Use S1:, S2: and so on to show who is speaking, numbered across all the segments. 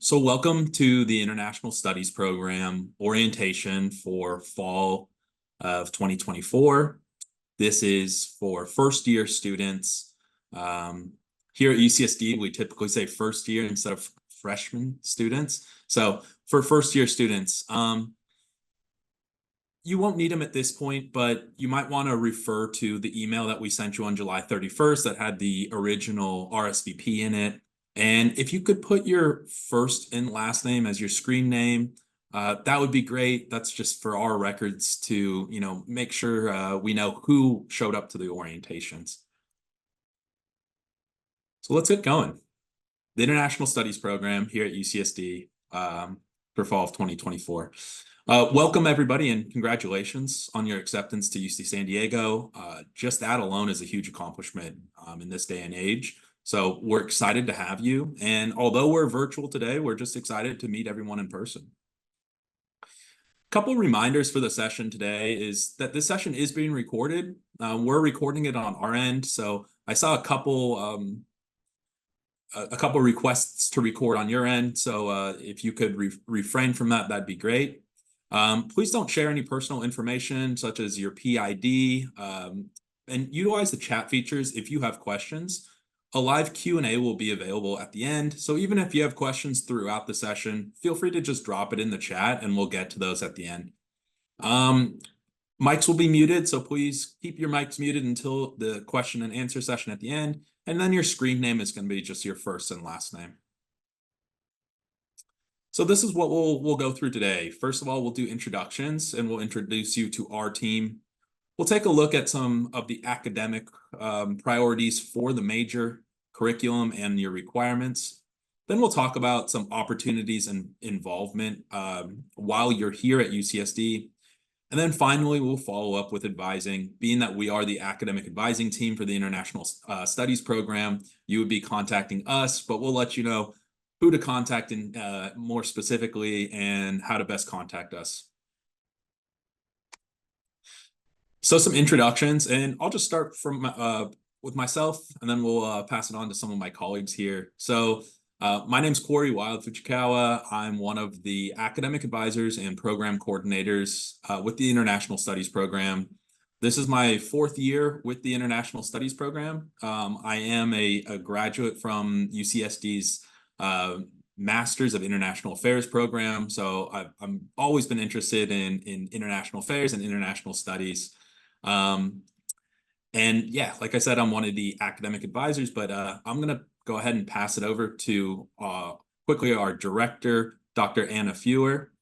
S1: So welcome to the International Studies Program orientation for fall of 2024. This is for first year students. Here at UCSD, we typically say first year instead of freshman students. So for first year students, you won't need them at this point, but you might want to refer to the email that we sent you on July 31st that had the original RSVP in it. And if you could put your first and last name as your screen name, that would be great. That's just for our records to, make sure we know who showed up to the orientations. So let's get going. The International Studies Program here at UCSD for fall of 2024. Welcome everybody and congratulations on your acceptance to UC San Diego. Just that alone is a huge accomplishment in this day and age. So we're excited to have you. And although we're virtual today, we're just excited to meet everyone in person. A couple reminders for the session today is that this session is being recorded. We're recording it on our end. So I saw a couple requests to record on your end. So if you could refrain from that, that'd be great. Please don't share any personal information such as your PID, and utilize the chat features if you have questions. A live Q&A will be available at the end. So even if you have questions throughout the session, feel free to just drop it in the chat and we'll get to those at the end. Mics will be muted, so please keep your mics muted until the question and answer session at the end. And then your screen name is going to be just your first and last name. So this is what we'll go through today. First of all, we'll do introductions and we'll introduce you to our team. We'll take a look at some of the academic priorities for the major curriculum and your requirements. Then we'll talk about some opportunities and involvement while you're here at UCSD. And then finally, we'll follow up with advising. Being that we are the academic advising team for the International Studies Program, you would be contacting us, but we'll let you know who to contact more specifically and how to best contact us. So some introductions, and I'll just start from with myself, and then we'll pass it on to some of my colleagues here. So my name's Corey Wild Fujikawa. I'm one of the academic advisors and program coordinators with the International Studies Program. This is my fourth year with the International Studies Program. I am a graduate from UCSD's Masters of International Affairs program. So I've always been interested in international affairs and international studies. And yeah, like I said, I'm one of the academic advisors, but I'm going to go ahead and pass it over to quickly our director, Dr. Anna Fewer.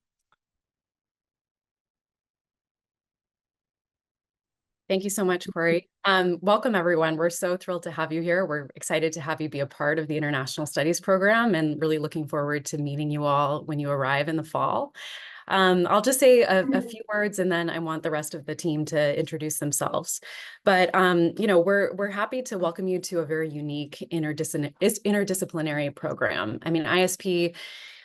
S2: Thank you so much, Corey. Welcome, everyone. We're so thrilled to have you here. We're excited to have you be a part of the International Studies Program and really looking forward to meeting you all when you arrive in the fall. I'll just say a few words and then I want the rest of the team to introduce themselves. But, we're happy to welcome you to a very unique interdisciplinary program. I mean, ISP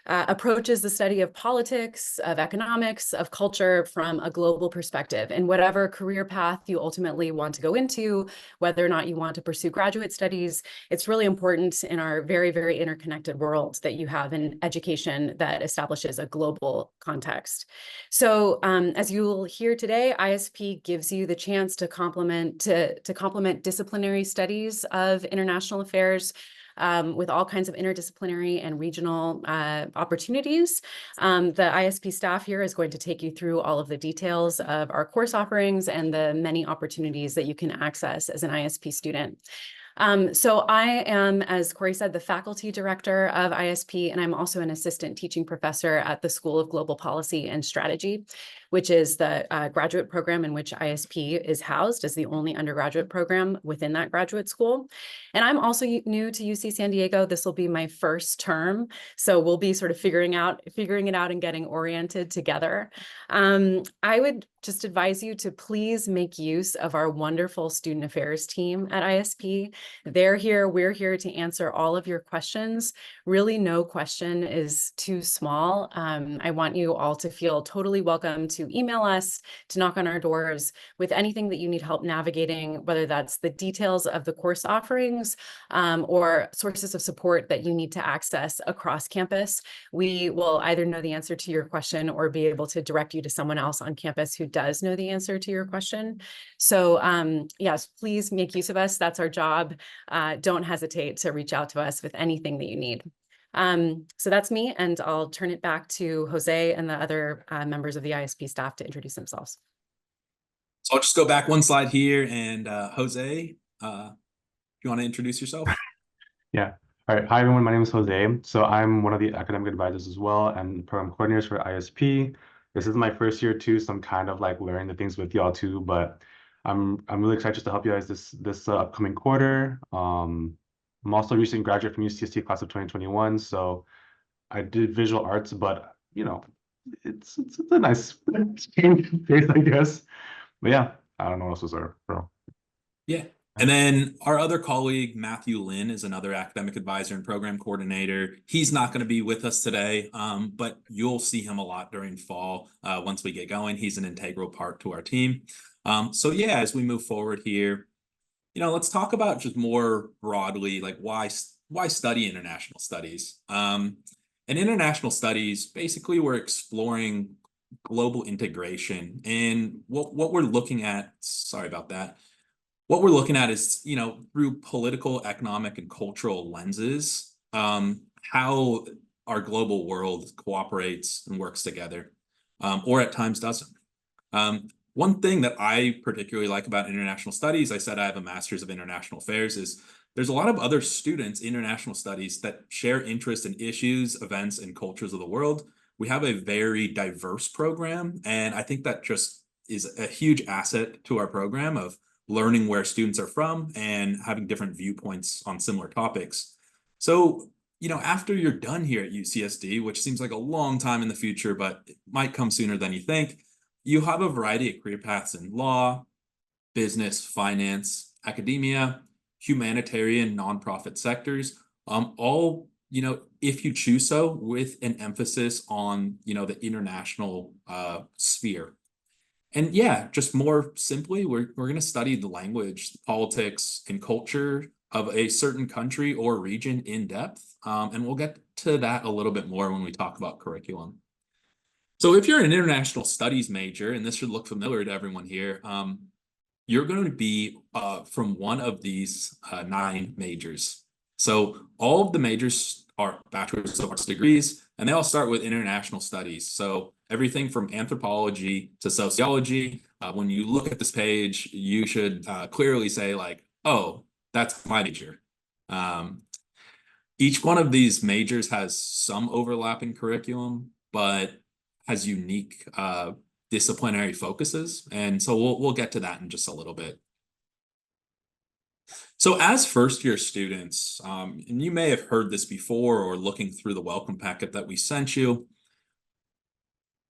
S2: approaches the study of politics, of economics, of culture from a global perspective. And whatever career path you ultimately want to go into, whether or not you want to pursue graduate studies, it's really important in our very, very interconnected world that you have an education that establishes a global context. So as you'll hear today, ISP gives you the chance to complement disciplinary studies of international affairs with all kinds of interdisciplinary and regional opportunities. The ISP staff here is going to take you through all of the details of our course offerings and the many opportunities that you can access as an ISP student. So I am, as Corey said, the faculty director of ISP, and I'm also an assistant teaching professor at the School of Global Policy and Strategy, which is the graduate program in which ISP is housed as the only undergraduate program within that graduate school. And I'm also new to UC San Diego. This will be my first term, so we'll be sort of figuring it out and getting oriented together. I would just advise you to please make use of our wonderful student affairs team at ISP. They're here, we're here to answer all of your questions. Really, no question is too small. I want you all to feel totally welcome to email us, to knock on our doors with anything that you need help navigating, whether that's the details of the course offerings or sources of support that you need to access across campus. We will either know the answer to your question or be able to direct you to someone else on campus who does know the answer to your question. So yes, please make use of us. That's our job. Don't hesitate to reach out to us with anything that you need. So that's me, and I'll turn it back to Jose and the other members of the ISP staff to introduce themselves.
S1: So I'll just go back one slide here, and Jose, you want to introduce yourself?
S3: Yeah. All right. Hi, everyone. My name is Jose. So I'm one of the academic advisors as well and program coordinators for ISP. This is my first year too, so I'm kind of like learning the things with y'all too, but I'm really excited just to help you guys this upcoming quarter. I'm also a recent graduate from UCSD class of 2021, so I did visual arts, but you know, it's a nice change of pace, I guess. But yeah, I don't know what else was there, bro.
S1: Yeah. And then our other colleague, Matthew Lynn, is another academic advisor and program coordinator. He's not going to be with us today, but you'll see him a lot during fall once we get going. He's an integral part to our team. So yeah, as we move forward here, let's talk about just more broadly, like why study international studies? And international studies, basically, we're exploring global integration. And what we're looking at, sorry about that. What we're looking at is, through political, economic, and cultural lenses, how our global world cooperates and works together, or at times doesn't. One thing that I particularly like about international studies, I said I have a master's of international affairs, is there's a lot of other students in international studies that share interest in issues, events, and cultures of the world. We have a very diverse program, and I think that just is a huge asset to our program of learning where students are from and having different viewpoints on similar topics. So, after you're done here at UCSD, which seems like a long time in the future, but it might come sooner than you think, you have a variety of career paths in law, business, finance, academia, humanitarian, nonprofit sectors, all, if you choose so, with an emphasis on, the international sphere. And yeah, just more simply, we're going to study the language, the politics, and culture of a certain country or region in depth. And we'll get to that a little bit more when we talk about curriculum. So if you're an international studies major, and this should look familiar to everyone here, you're going to be from one of these 9 majors. So all of the majors are bachelor's of arts degrees, and they all start with international studies. So everything from anthropology to sociology. When you look at this page, you should clearly say like, oh, that's my major. Each one of these majors has some overlapping curriculum, but has unique disciplinary focuses. And so we'll get to that in just a little bit. So as first year students, and you may have heard this before or looking through the welcome packet that we sent you,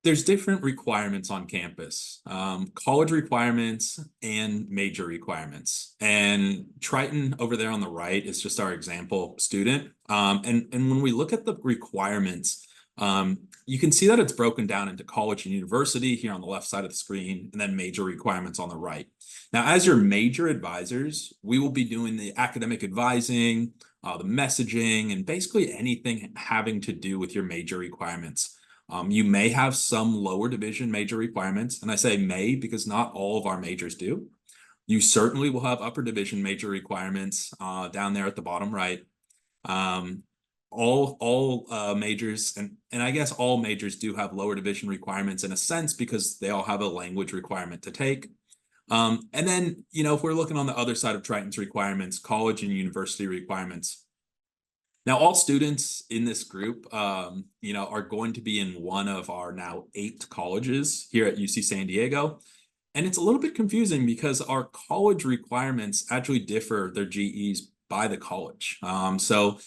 S1: there's different requirements on campus, college requirements and major requirements. And Triton over there on the right is just our example student. And when we look at the requirements, you can see that it's broken down into college and university here on the left side of the screen, and then major requirements on the right. Now, as your major advisors, we will be doing the academic advising, the messaging, and basically anything having to do with your major requirements. You may have some lower division major requirements, and I say may because not all of our majors do. You certainly will have upper division major requirements down there at the bottom right. All majors, and I guess all majors do have lower division requirements in a sense because they all have a language requirement to take. And then, if we're looking on the other side of Triton's requirements, college and university requirements. Now, all students in this group, are going to be in one of our now 8 colleges here at UC San Diego. And it's a little bit confusing because our college requirements actually differ their GEs by the college. So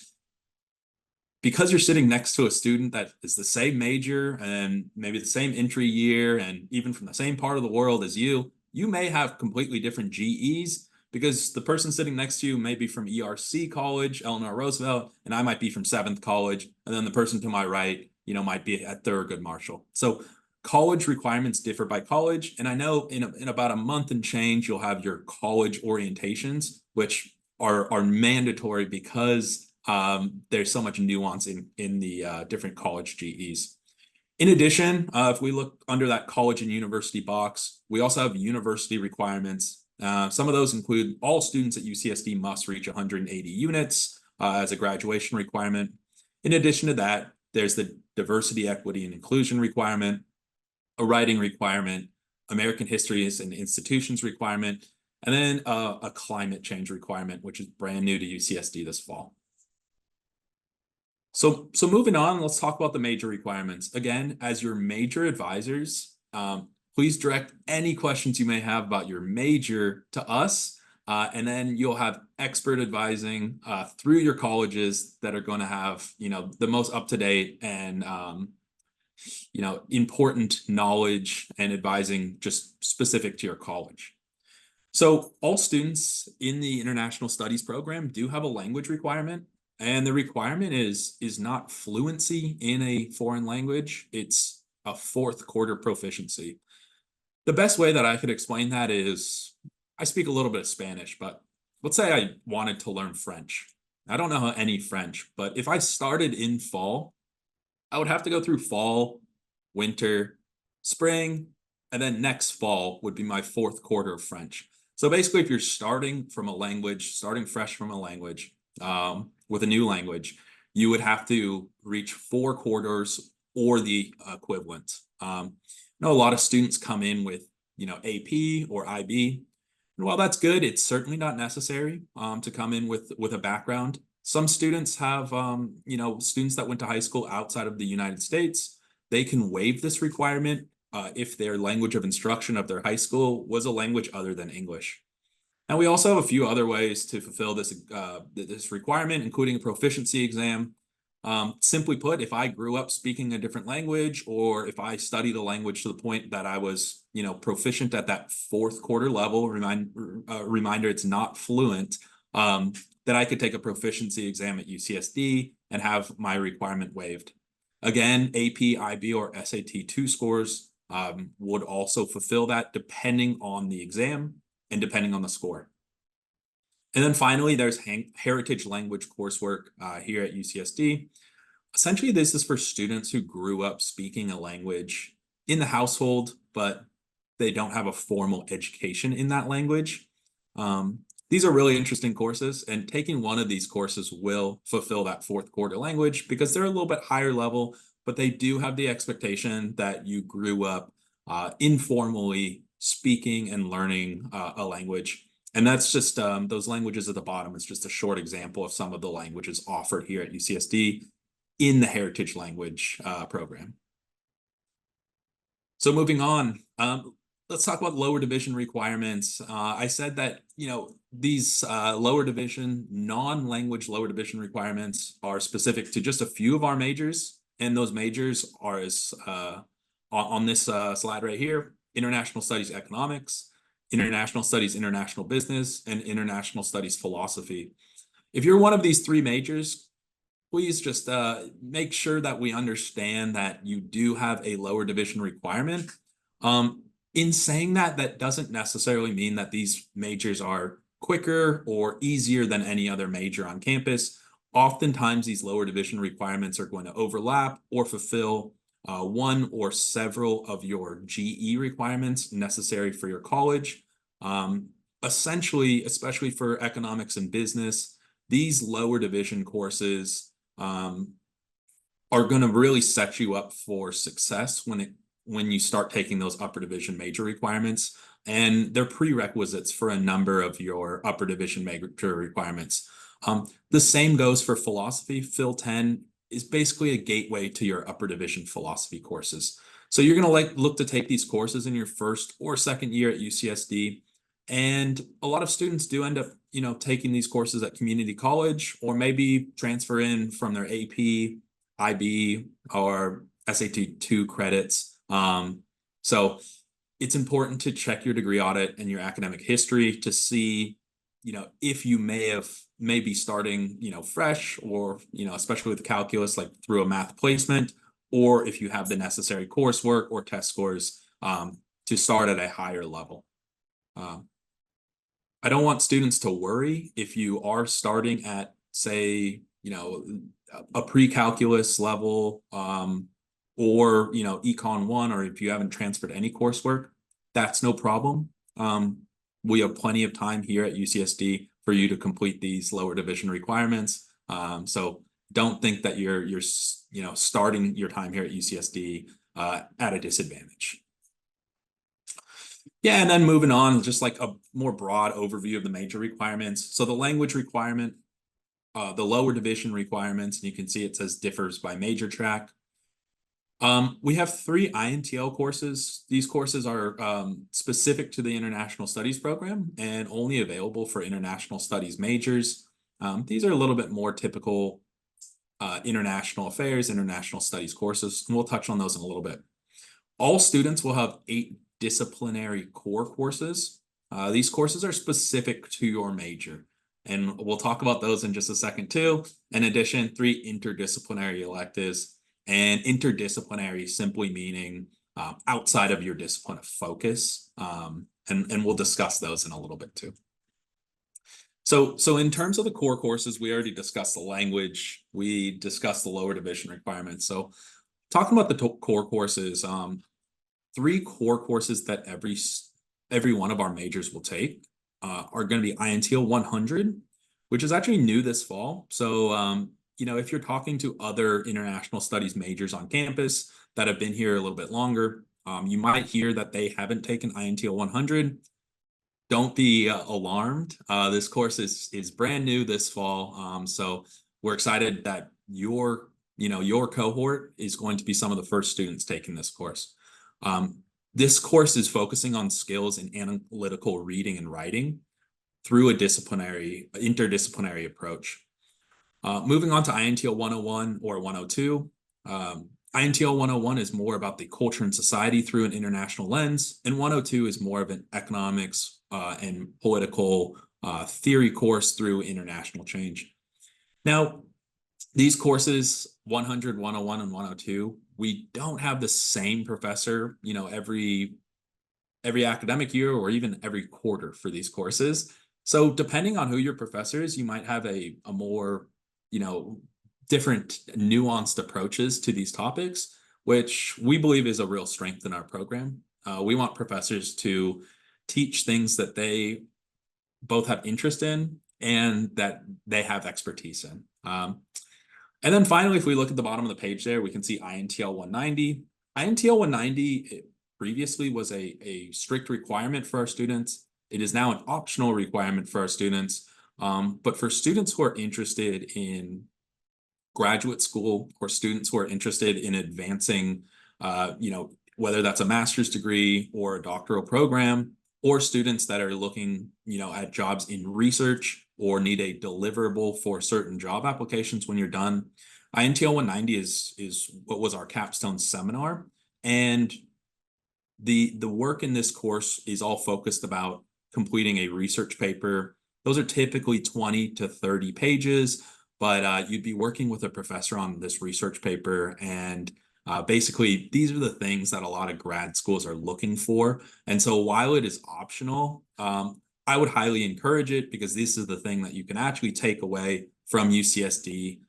S1: because you're sitting next to a student that is the same major and maybe the same entry year and even from the same part of the world as you may have completely different GEs because the person sitting next to you may be from ERC College, Eleanor Roosevelt, and I might be from 7th College. And then the person to my right, might be at Thurgood Marshall. So College requirements differ by college, and I know in about a month and change, you'll have your college orientations, which are mandatory because there's so much nuance in the different college GEs. In addition, if we look under that college and university box, we also have university requirements. Some of those include all students at UCSD must reach 180 units as a graduation requirement. In addition to that, there's the diversity, equity, and inclusion requirement, a writing requirement, American histories and institutions requirement, and then a climate change requirement, which is brand new to UCSD this fall. So moving on, let's talk about the major requirements. Again, as your major advisors, please direct any questions you may have about your major to us, and then you'll have expert advising through your colleges that are going to have, the most up-to-date and important knowledge and advising just specific to your college. So all students in the international studies program do have a language requirement, and the requirement is not fluency in a foreign language, it's a fourth quarter proficiency. The best way that I could explain that is, I speak a little bit of Spanish, but let's say I wanted to learn French. I don't know any French, but if I started in fall, I would have to go through fall, winter, spring, and then next fall would be my fourth quarter of French. So basically, if you're starting from a language, starting fresh from a language, with a new language, you would have to reach 4 quarters or the equivalent. I know a lot of students come in with, AP or IB. And while that's good, it's certainly not necessary to come in with a background. Some students have, students that went to high school outside of the United States, they can waive this requirement if their language of instruction of their high school was a language other than English. And we also have a few other ways to fulfill this requirement, including a proficiency exam. Simply put, if I grew up speaking a different language, or if I studied a language to the point that I was, proficient at that fourth quarter level, reminder, it's not fluent, that I could take a proficiency exam at UCSD and have my requirement waived. Again, AP, IB, or SAT 2 scores would also fulfill that depending on the exam and depending on the score. And then finally, there's heritage language coursework here at UCSD. Essentially, this is for students who grew up speaking a language in the household, but they don't have a formal education in that language. These are really interesting courses, and taking one of these courses will fulfill that fourth quarter language because they're a little bit higher level, but they do have the expectation that you grew up informally speaking and learning a language. And that's just those languages at the bottom is just a short example of some of the languages offered here at UCSD in the heritage language program. So moving on, let's talk about lower division requirements. I said that, these lower division, non-language lower division requirements are specific to just a few of our majors. And those majors are as on this slide right here: International Studies Economics, International Studies International Business, and International Studies Philosophy. If you're one of these 3 majors, please just make sure that we understand that you do have a lower division requirement. In saying that, that doesn't necessarily mean that these majors are quicker or easier than any other major on campus. Oftentimes, these lower division requirements are going to overlap or fulfill one or several of your GE requirements necessary for your college. Essentially, especially for economics and business, these lower division courses are going to really set you up for success when you start taking those upper division major requirements, and they're prerequisites for a number of your upper division major requirements. The same goes for philosophy. Phil 10 is basically a gateway to your upper division philosophy courses. So you're going to look to take these courses in your first or second year at UCSD. And a lot of students do end up, taking these courses at community college, or maybe transfer in from their AP, IB, or SAT 2 credits. So it's important to check your degree audit and your academic history to see, if you may be starting, fresh, or, especially with calculus, like through a math placement, or if you have the necessary coursework or test scores to start at a higher level. I don't want students to worry if you are starting at, say, a pre-calculus level, or, Econ 1, or if you haven't transferred any coursework, that's no problem. We have plenty of time here at UCSD for you to complete these lower division requirements. So don't think that you're starting your time here at UCSD at a disadvantage. Yeah, and then moving on, just like a more broad overview of the major requirements. So the language requirement, the lower division requirements, and you can see it says differs by major track. We have 3 INTL courses. These courses are specific to the International Studies program and only available for International Studies majors. These are a little bit more typical international affairs, international studies courses, and we'll touch on those in a little bit. All students will have 8 disciplinary core courses. These courses are specific to your major, and we'll talk about those in just a second too. In addition, 3 interdisciplinary electives, and interdisciplinary simply meaning outside of your discipline of focus, and we'll discuss those in a little bit too. So in terms of the core courses, we already discussed the language, we discussed the lower division requirements. So talking about the core courses, 3 core courses that every one of our majors will take are going to be INTL 100, which is actually new this fall. So, if you're talking to other international studies majors on campus that have been here a little bit longer, you might hear that they haven't taken INTL 100. Don't be alarmed. This course is brand new this fall. So we're excited that your cohort is going to be some of the first students taking this course. This course is focusing on skills in analytical reading and writing through a interdisciplinary approach. Moving on to INTL 101 or 102. INTL 101 is more about the culture and society through an international lens, and 102 is more of an economics and political theory course through international change. Now, these courses, 100, 101, and 102, we don't have the same professor, every academic year or even every quarter for these courses. So depending on who your professor is, you might have a more, different nuanced approaches to these topics, which we believe is a real strength in our program. We want professors to teach things that they both have interest in and that they have expertise in. And then finally, if we look at the bottom of the page there, we can see INTL 190. INTL 190 previously was a strict requirement for our students. It is now an optional requirement for our students. But for students who are interested in graduate school or students who are interested in advancing, whether that's a master's degree or a doctoral program, or students that are looking, at jobs in research or need a deliverable for certain job applications when you're done. INTL 190 is what was our capstone seminar. And the work in this course is all focused about completing a research paper. Those are typically 20 to 30 pages, but you'd be working with a professor on this research paper, and basically, these are the things that a lot of grad schools are looking for. And so while it is optional, I would highly encourage it, because this is the thing that you can actually take away from UCSD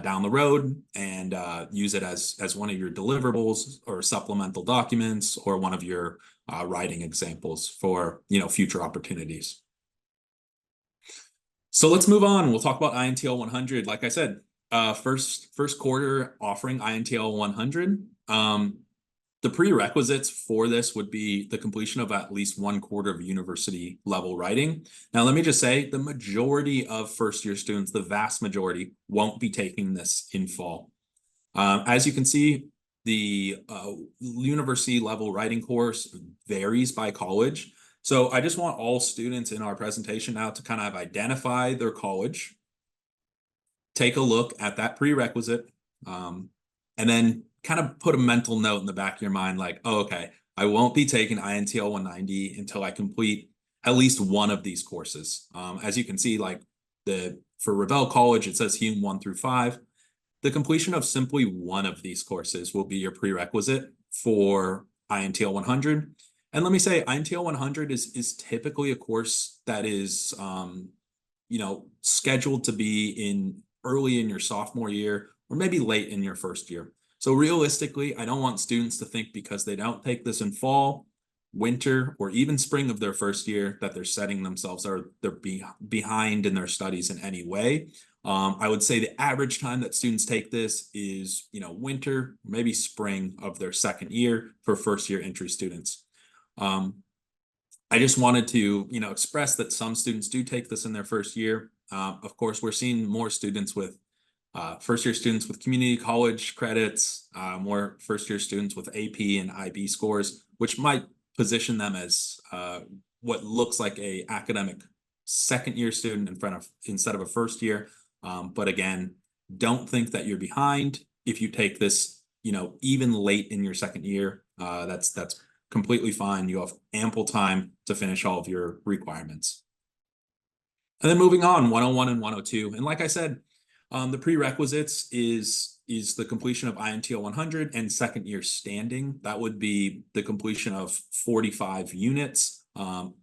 S1: down the road and use it as one of your deliverables or supplemental documents or one of your writing examples for future opportunities. So let's move on. We'll talk about INTL 100. Like I said, first quarter offering INTL 100. The prerequisites for this would be the completion of at least 1/4 of university level writing. Now, let me just say the majority of first year students, the vast majority, won't be taking this in fall. As you can see, the university level writing course varies by college. So I just want all students in our presentation now to kind of identify their college, take a look at that prerequisite, and then kind of put a mental note in the back of your mind like, oh, okay, I won't be taking INTL 190 until I complete at least one of these courses. As you can see, like for Revelle College, it says Hume 1 through 5. the completion of simply one of these courses will be your prerequisite for INTL 100. And let me say, INTL 100 is typically a course that is, scheduled to be in early in your sophomore year or maybe late in your first year. So realistically, I don't want students to think because they don't take this in fall, winter, or even spring of their first year that they're setting themselves or they're behind in their studies in any way. I would say the average time that students take this is, winter, maybe spring of their second year for first year entry students. I just wanted to, express that some students do take this in their first year. Of course, we're seeing more students with first year students with community college credits, more first year students with AP and IB scores, which might position them as what looks like a academic second year student instead of a first year. But again, don't think that you're behind if you take this, even late in your second year. That's completely fine. You have ample time to finish all of your requirements. And then moving on, 101 and 102. And like I said, the prerequisites is the completion of INTL 100 and second year standing. That would be the completion of 45 units.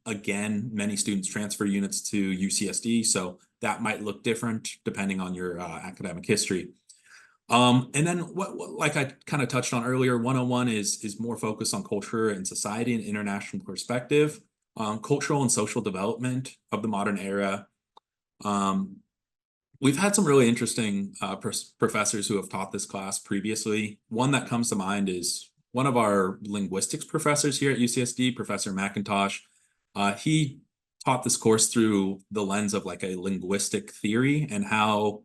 S1: Again, many students transfer units to UCSD, so that might look different depending on your academic history. And then what like I kind of touched on earlier, 101 is more focused on culture and society and international perspective, cultural and social development of the modern era. We've had some really interesting professors who have taught this class previously. One that comes to mind is one of our linguistics professors here at UCSD, Professor McIntosh. He taught this course through the lens of like a linguistic theory and how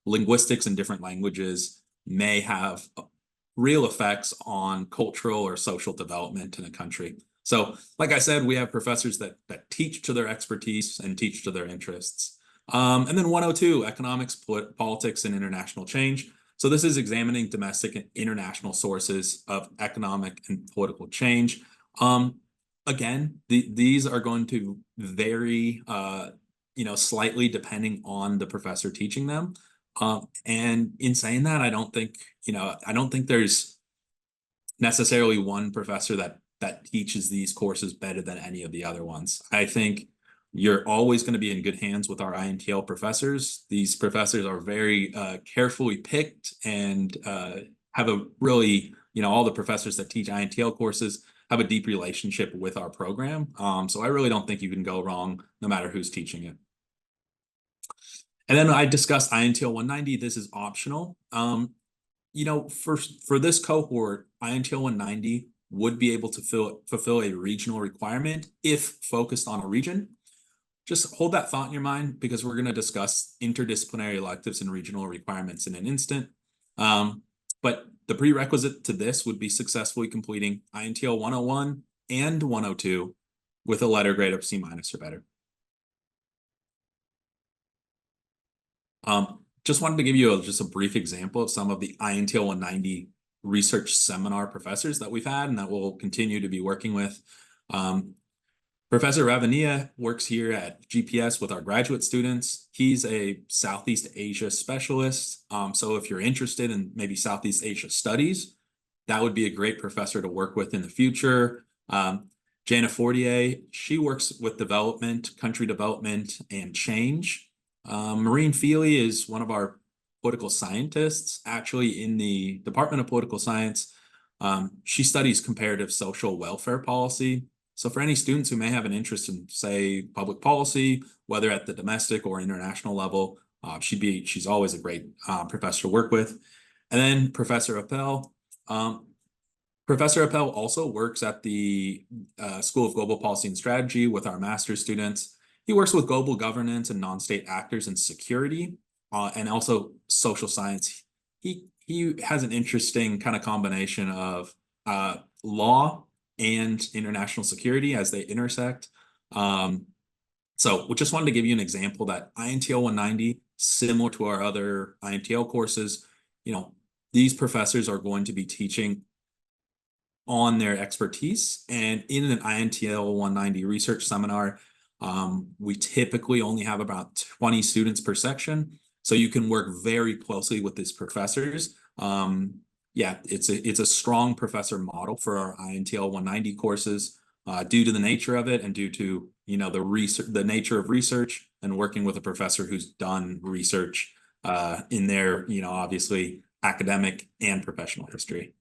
S1: linguistics in different languages may have real effects on cultural or social development in a country. So, like I said, we have professors that teach to their expertise and teach to their interests. And then 102, economics, politics, and international change. So this is examining domestic and international sources of economic and political change. Again, these are going to vary, slightly depending on the professor teaching them. And in saying that, I don't think there's necessarily one professor that teaches these courses better than any of the other ones. I think you're always going to be in good hands with our INTL professors. These professors are very carefully picked and have a really, all the professors that teach INTL courses have a deep relationship with our program. So I really don't think you can go wrong no matter who's teaching it. And then I discussed INTL 190. This is optional. For this cohort, INTL 190 would be able to fulfill a regional requirement if focused on a region. Just hold that thought in your mind because we're going to discuss interdisciplinary electives and regional requirements in an instant. But the prerequisite to this would be successfully completing INTL 101 and 102 with a letter grade of C- or better. Just wanted to give you just a brief example of some of the INTL 190 research seminar professors that we've had and that we'll continue to be working with. Professor Ravania works here at GPS with our graduate students. He's a Southeast Asia specialist. So if you're interested in maybe Southeast Asia studies, that would be a great professor to work with in the future. Jana Fortier, she works with development, country development, and change. Maureen Feely is one of our political scientists, actually in the Department of Political Science. She studies comparative social welfare policy. So for any students who may have an interest in, say, public policy, whether at the domestic or international level, she's always a great professor to work with. And then Professor Appel. Professor Appel also works at the School of Global Policy and Strategy with our master's students. He works with global governance and non-state actors and security, and also social science. He has an interesting kind of combination of law and international security as they intersect. So we just wanted to give you an example that INTL 190, similar to our other INTL courses, these professors are going to be teaching on their expertise. And in an INTL 190 research seminar, we typically only have about 20 students per section. So you can work very closely with these professors. Yeah, it's a strong professor model for our INTL 190 courses, due to the nature of it and due to, the nature of research and working with a professor who's done research in their, obviously academic and professional history.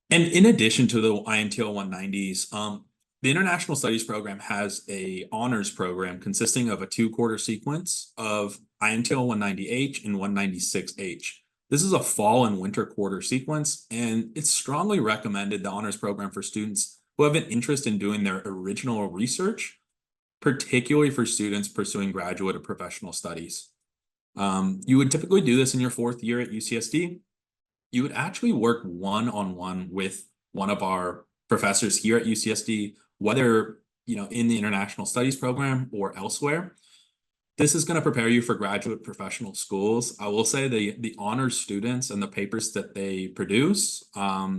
S1: And in addition to the INTL 190s, the International Studies program has a honors program consisting of a 2-quarter sequence of INTL 190H and 196H. This is a fall and winter quarter sequence, and it's strongly recommended, the honors program, for students who have an interest in doing their original research, particularly for students pursuing graduate or professional studies. You would typically do this in your 4th year at UCSD. You would actually work one-on-one with one of our professors here at UCSD, whether in the International Studies program or elsewhere. This is going to prepare you for graduate professional schools. I will say the honors students and the papers that they produce have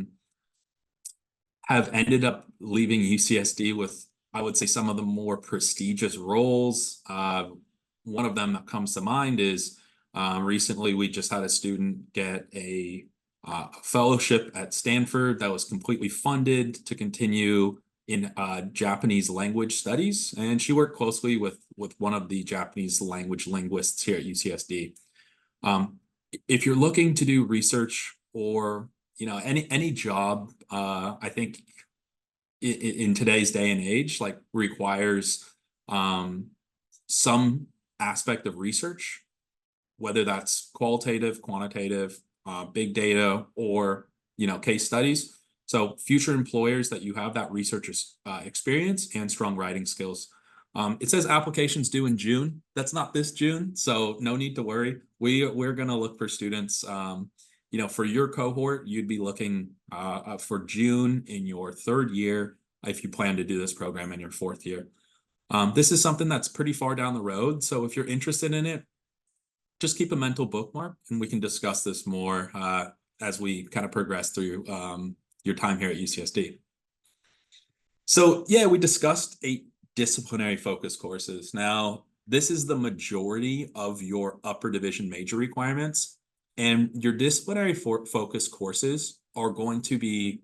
S1: ended up leaving UCSD with, I would say, some of the more prestigious roles. One of them that comes to mind is recently we just had a student get a fellowship at Stanford that was completely funded to continue in Japanese language studies, and she worked closely with one of the Japanese language linguists here at UCSD. If you're looking to do research or any job, I think in today's day and age, like, requires some aspect of research, whether that's qualitative, quantitative, big data, or case studies. So future employers that you have that researcher's experience and strong writing skills. It says applications due in June. That's not this June, so no need to worry. We're gonna look for students. For your cohort, you'd be looking for June in your 3rd year if you plan to do this program in your 4th year. This is something that's pretty far down the road, so if you're interested in it, just keep a mental bookmark, and we can discuss this more as we kind of progress through your time here at UCSD. So yeah, we discussed 8 disciplinary focus courses. Now, this is the majority of your upper division major requirements, and your disciplinary focus courses are going to be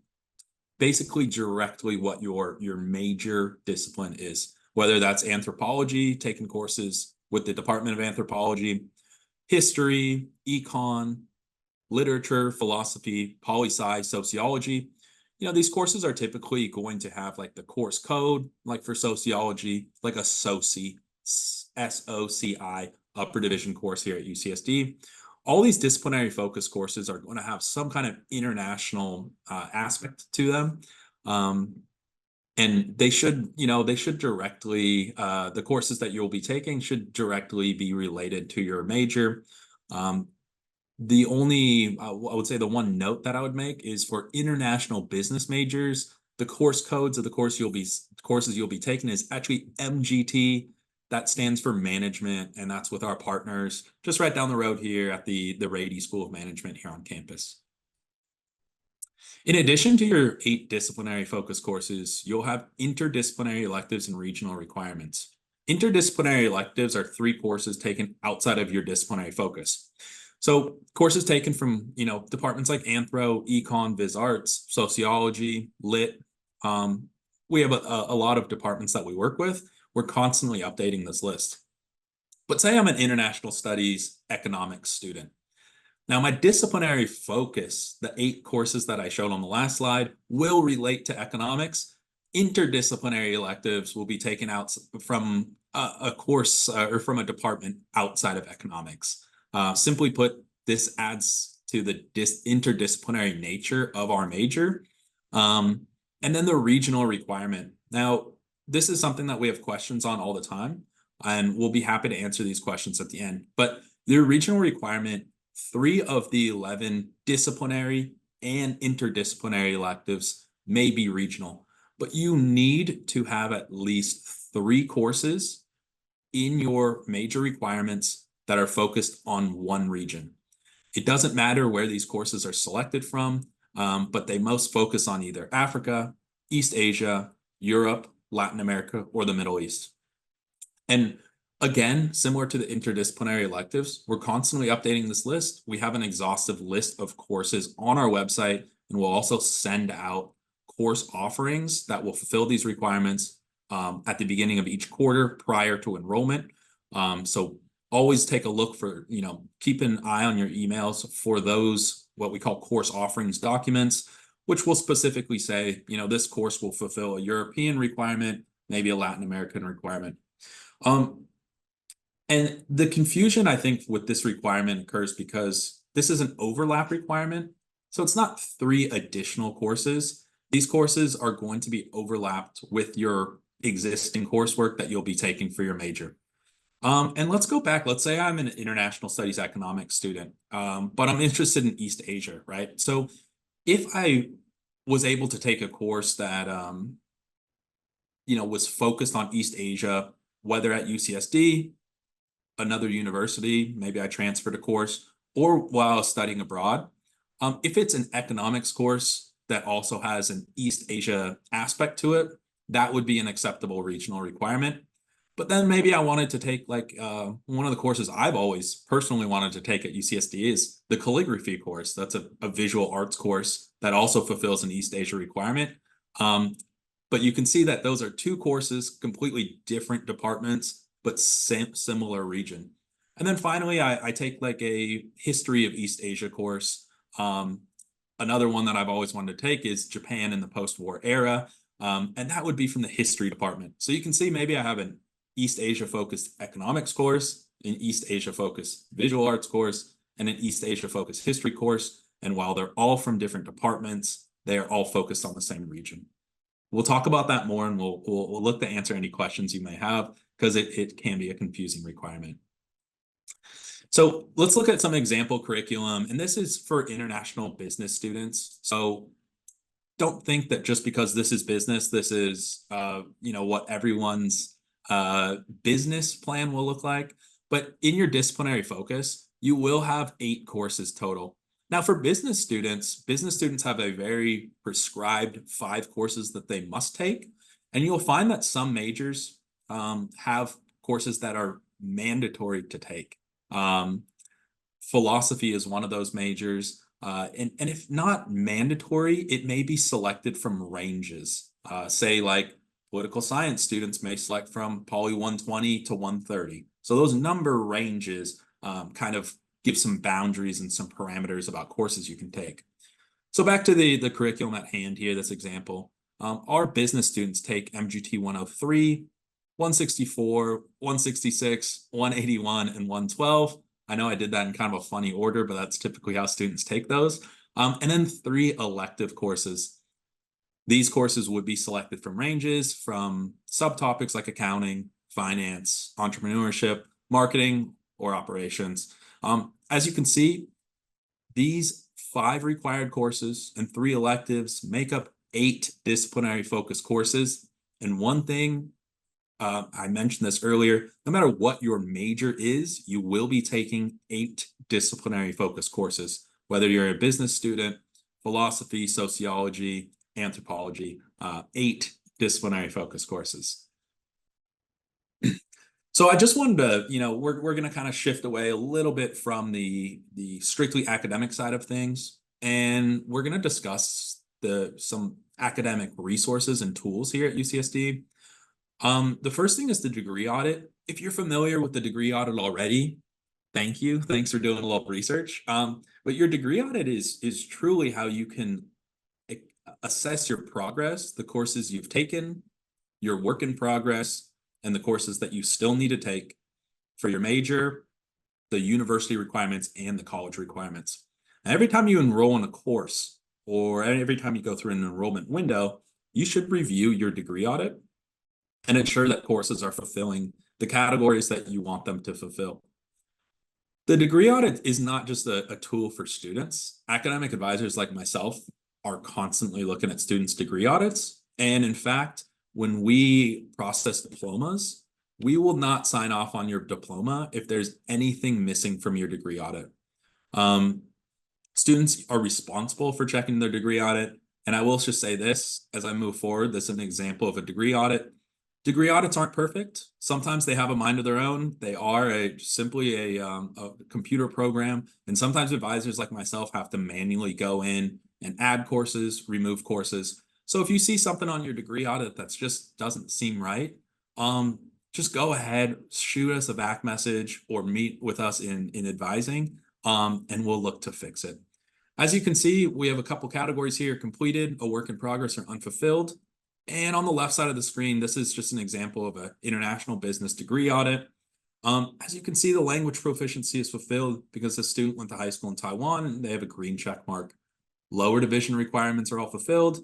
S1: basically directly what your major discipline is, whether that's anthropology, taking courses with the Department of Anthropology, history, econ, literature, philosophy, poli-sci, sociology. These courses are typically going to have like the course code, like for sociology, like a SOCI, SOCI upper division course here at UCSD. All these disciplinary focus courses are going to have some kind of international aspect to them. And they should directly, the courses that you'll be taking should directly be related to your major. The only, I would say the one note that I would make is for international business majors, the course codes of the courses you'll be taking is actually MGT. That stands for management, and that's with our partners just right down the road here at the Rady School of Management here on campus. In addition to your 8 disciplinary focus courses, you'll have interdisciplinary electives and regional requirements. Interdisciplinary electives are 3 courses taken outside of your disciplinary focus. So courses taken from, departments like Anthro, Econ, Viz Arts, Sociology, Lit. We have a lot of departments that we work with. We're constantly updating this list. But say I'm an international studies economics student. Now, my disciplinary focus, the 8 courses that I showed on the last slide, will relate to economics. Interdisciplinary electives will be taken out from a course or from a department outside of economics. Simply put, this adds to the interdisciplinary nature of our major. And then the regional requirement. Now, this is something that we have questions on all the time, and we'll be happy to answer these questions at the end. But the regional requirement, 3 of the 11 disciplinary and interdisciplinary electives may be regional, but you need to have at least 3 courses in your major requirements that are focused on one region. It doesn't matter where these courses are selected from, but they most focus on either Africa, East Asia, Europe, Latin America, or the Middle East. And Again, similar to the interdisciplinary electives, we're constantly updating this list. We have an exhaustive list of courses on our website, and we'll also send out course offerings that will fulfill these requirements at the beginning of each quarter prior to enrollment. So always take a look for, keep an eye on your emails for those, what we call course offerings documents, which will specifically say, this course will fulfill a European requirement, maybe a Latin American requirement. And the confusion, I think, with this requirement occurs because this is an overlap requirement. So it's not 3 additional courses. These courses are going to be overlapped with your existing coursework that you'll be taking for your major. And let's go back. Let's say I'm an international studies economics student, but I'm interested in East Asia, right? So if I was able to take a course that, was focused on East Asia, whether at UCSD, another university, maybe I transferred a course, or while I was studying abroad. If it's an economics course that also has an East Asia aspect to it, that would be an acceptable regional requirement. But then maybe I wanted to take one of the courses I've always personally wanted to take at UCSD is the calligraphy course. That's a visual arts course that also fulfills an East Asia requirement. But you can see that those are 2 courses, completely different departments, but similar region. And then finally, I take a history of East Asia course. Another one that I've always wanted to take is Japan in the post-war era. And that would be from the history department. So you can see maybe I have an East Asia focused economics course, an East Asia focused visual arts course, and an East Asia focused history course. And while they're all from different departments, they are all focused on the same region. We'll talk about that more, and we'll look to answer any questions you may have, because it can be a confusing requirement. So let's look at some example curriculum, and this is for international business students. So don't think that just because this is business, this is what everyone's business plan will look like. But in your disciplinary focus, you will have 8 courses total. Now, for business students have a very prescribed 5 courses that they must take. And you'll find that some majors have courses that are mandatory to take. Philosophy is one of those majors. And if not mandatory, it may be selected from ranges. Say like political science students may select from Poly 120 to 130. So those number ranges kind of give some boundaries and some parameters about courses you can take. So back to the curriculum at hand here, this example. Our business students take MGT 103, 164, 166, 181, and 112. I know I did that in kind of a funny order, but that's typically how students take those. And then 3 elective courses. These courses would be selected from ranges from subtopics like accounting, finance, entrepreneurship, marketing, or operations. As you can see, these 5 required courses and 3 electives make up 8 disciplinary focus courses. And one thing, I mentioned this earlier, no matter what your major is, you will be taking 8 disciplinary focus courses, whether you're a business student, philosophy, sociology, anthropology, 8 disciplinary focus courses. So I just wanted to, we're going to kind of shift away a little bit from the strictly academic side of things, and we're going to discuss some academic resources and tools here at UCSD. The first thing is the degree audit. If you're familiar with the degree audit already, thank you. Thanks for doing a little research. But your degree audit is truly how you can assess your progress, the courses you've taken, your work in progress, and the courses that you still need to take for your major, the university requirements, and the college requirements. Now, every time you enroll in a course, or every time you go through an enrollment window, you should review your degree audit and ensure that courses are fulfilling the categories that you want them to fulfill. The degree audit is not just a tool for students. Academic advisors like myself are constantly looking at students' degree audits. And in fact, when we process diplomas, we will not sign off on your diploma if there's anything missing from your degree audit. Students are responsible for checking their degree audit. And I will just say this, as I move forward, this is an example of a degree audit. Degree audits aren't perfect. Sometimes they have a mind of their own. They are simply a computer program. And sometimes advisors like myself have to manually go in and add courses, remove courses. So if you see something on your degree audit that's just doesn't seem right, just go ahead, shoot us a back message or meet with us in advising, and we'll look to fix it. As you can see, we have a couple categories here: completed, a work in progress, or unfulfilled. And on the left side of the screen, this is just an example of an international business degree audit. As you can see, the language proficiency is fulfilled because the student went to high school in Taiwan and they have a green check mark. Lower division requirements are all fulfilled.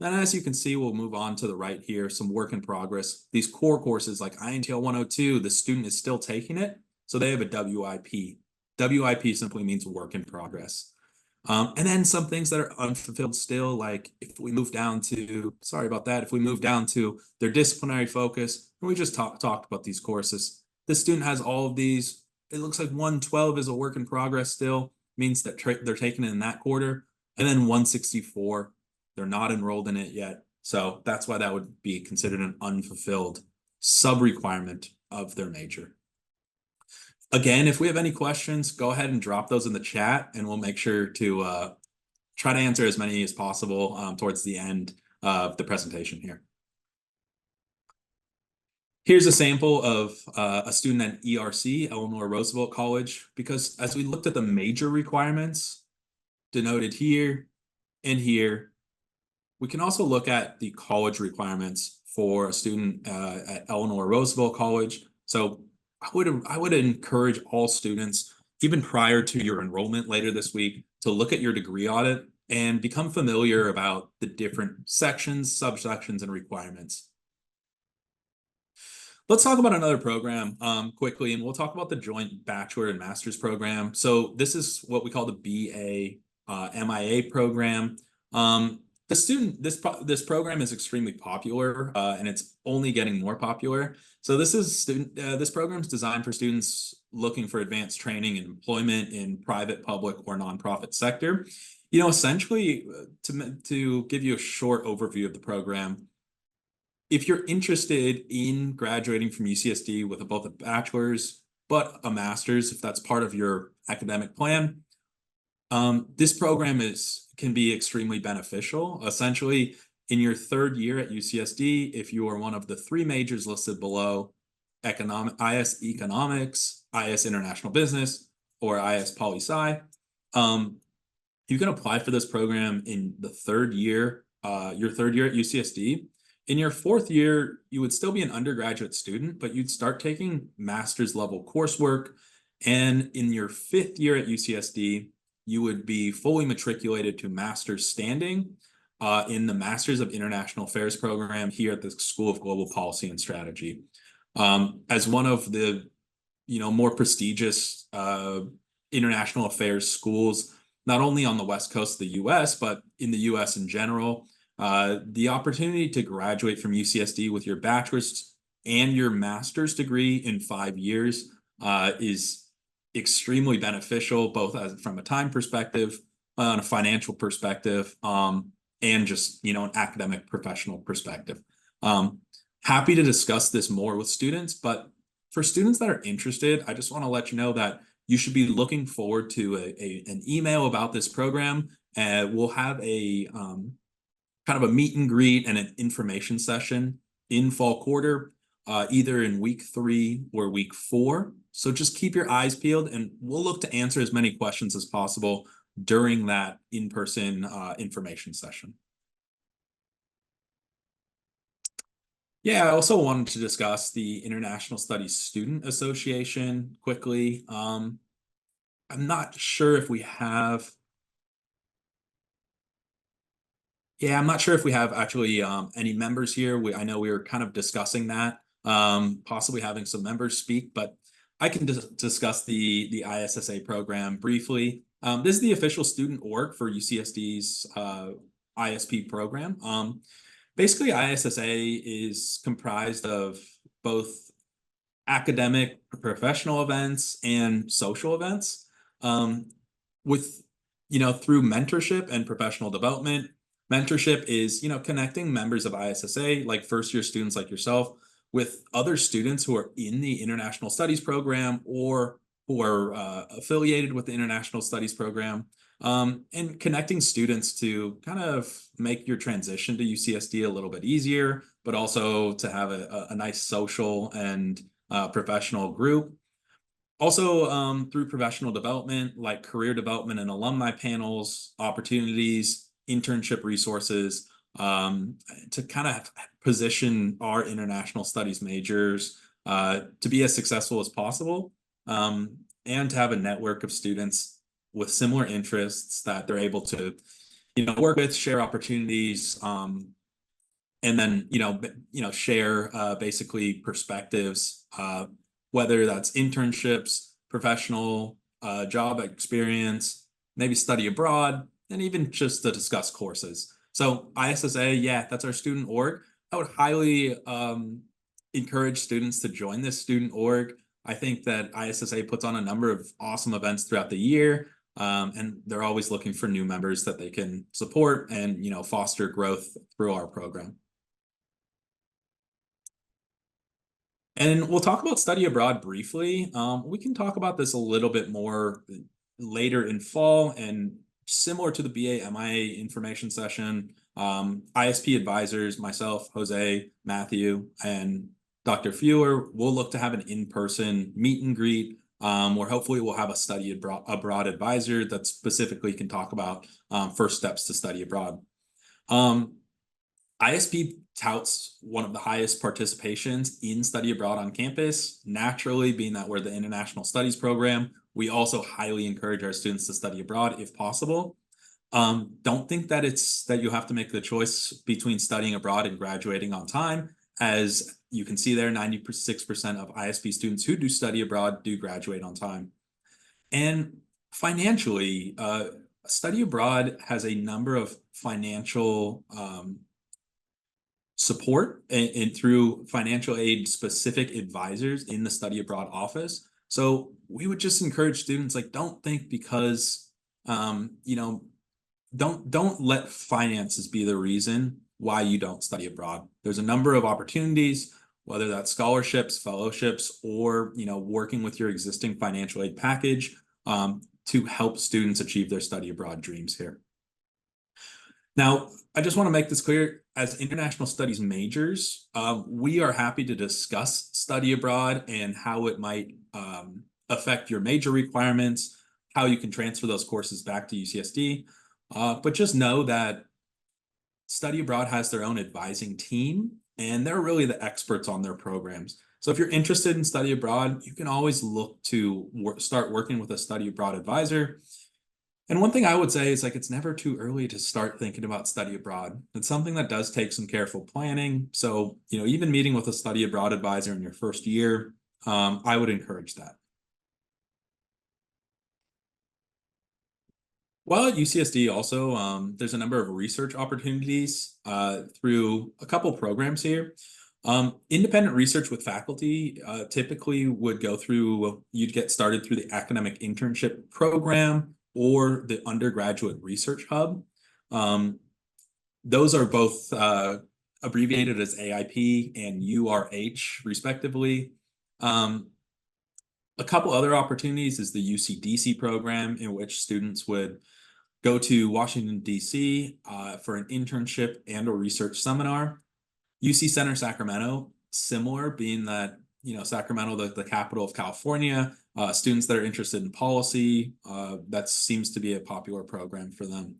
S1: And as you can see, we'll move on to the right here, some work in progress. These core courses like INTL 102, the student is still taking it, so they have a WIP. WIP simply means work in progress. And then some things that are unfulfilled still, like if we move down to, sorry about that, if we move down to their disciplinary focus, and we just talked about these courses. This student has all of these. It looks like 112 is a work in progress still, means that they're taking it in that quarter. And then 164, they're not enrolled in it yet. So that's why that would be considered an unfulfilled sub-requirement of their major. Again, if we have any questions, go ahead and drop those in the chat and we'll make sure to try to answer as many as possible towards the end of the presentation here. Here's a sample of a student at ERC, Eleanor Roosevelt College, because as we looked at the major requirements denoted here and here, we can also look at the college requirements for a student at Eleanor Roosevelt College. So I would encourage all students, even prior to your enrollment later this week, to look at your degree audit and become familiar about the different sections, subsections, and requirements. Let's talk about another program quickly, and we'll talk about the joint bachelor and master's program. So this is what we call the BA MIA program. This program is extremely popular, and it's only getting more popular. So this program is designed for students looking for advanced training and employment in private, public, or nonprofit sector. You know, essentially, to give you a short overview of the program, if you're interested in graduating from UCSD with both a bachelor's but a master's, if that's part of your academic plan, this program can be extremely beneficial. Essentially, in your third year at UCSD, if you are one of the three majors listed below, IS Economics, IS International Business, or IS Poli-Sci, you can apply for this program in the third year, your third year at UCSD. In your fourth year, you would still be an undergraduate student, but you'd start taking master's level coursework. And in your fifth year at UCSD, you would be fully matriculated to master's standing in the Masters of International Affairs program here at the School of Global Policy and Strategy. As one of the more prestigious international affairs schools, not only on the West Coast of the US, but in the US in general, the opportunity to graduate from UCSD with your bachelor's and your master's degree in 5 years is extremely beneficial, both from a time perspective, on a financial perspective, and just an academic professional perspective. Happy to discuss this more with students, but for students that are interested, I just want to let you know that you should be looking forward to an email about this program, and we'll have a kind of a meet and greet and an information session in fall quarter, either in week 3 or week 4. So just keep your eyes peeled and we'll look to answer as many questions as possible during that in-person information session. Yeah, I also wanted to discuss the International Studies Student Association quickly. I'm not sure if we have I'm not sure if we have actually any members here. I know we were kind of discussing that, possibly having some members speak, but I can discuss the ISSA program briefly. This is the official student org for UCSD's ISP program. Basically, ISSA is comprised of both academic, professional events and social events, with through mentorship and professional development. Mentorship is, connecting members of ISSA, like first-year students like yourself, with other students who are in the International Studies program or who are affiliated with the International Studies program, and connecting students to kind of make your transition to UCSD a little bit easier, but also to have a nice social and professional group. Also, through professional development, like career development and alumni panels, opportunities, internship resources, to kind of position our international studies majors to be as successful as possible, and to have a network of students with similar interests that they're able to, work with, share opportunities, and then, share basically perspectives, whether that's internships, professional job experience, maybe study abroad, and even just to discuss courses. So ISSA, yeah, that's our student org. I would highly encourage students to join this student org. I think that ISSA puts on a number of awesome events throughout the year, and they're always looking for new members that they can support and, foster growth through our program. And we'll talk about study abroad briefly. We can talk about this a little bit more later in fall, and similar to the BA MIA information session, ISP advisors, myself, Jose, Matthew, and Dr. Fewer will look to have an in-person meet and greet, where hopefully we'll have a study abroad advisor that specifically can talk about first steps to study abroad. ISP touts one of the highest participations in study abroad on campus. Naturally, being that we're the International Studies program, we also highly encourage our students to study abroad if possible. Don't think that that you have to make the choice between studying abroad and graduating on time. As you can see there, 96% of ISP students who do study abroad do graduate on time. And financially, study abroad has a number of financial support and through financial aid specific advisors in the study abroad office. So we would just encourage students, like, don't think because don't let finances be the reason why you don't study abroad. There's a number of opportunities, whether that's scholarships, fellowships, or working with your existing financial aid package to help students achieve their study abroad dreams here. Now, I just want to make this clear, as international studies majors, we are happy to discuss study abroad and how it might affect your major requirements, how you can transfer those courses back to UCSD. But just know that study abroad has their own advising team, and they're really the experts on their programs. So if you're interested in study abroad, you can always look to start working with a study abroad advisor. And one thing I would say is, like, it's never too early to start thinking about study abroad. It's something that does take some careful planning. So, even meeting with a study abroad advisor in your first year, I would encourage that. While at UCSD also, there's a number of research opportunities through a couple programs here. Independent research with faculty typically would go through, you'd get started through the academic internship program or the undergraduate research hub. Those are both abbreviated as AIP and URH respectively. A couple other opportunities is the UCDC program, in which students would go to Washington, D.C. For an internship and or research seminar. UC Center Sacramento, similar, being that, Sacramento, the capital of California, students that are interested in policy, that seems to be a popular program for them.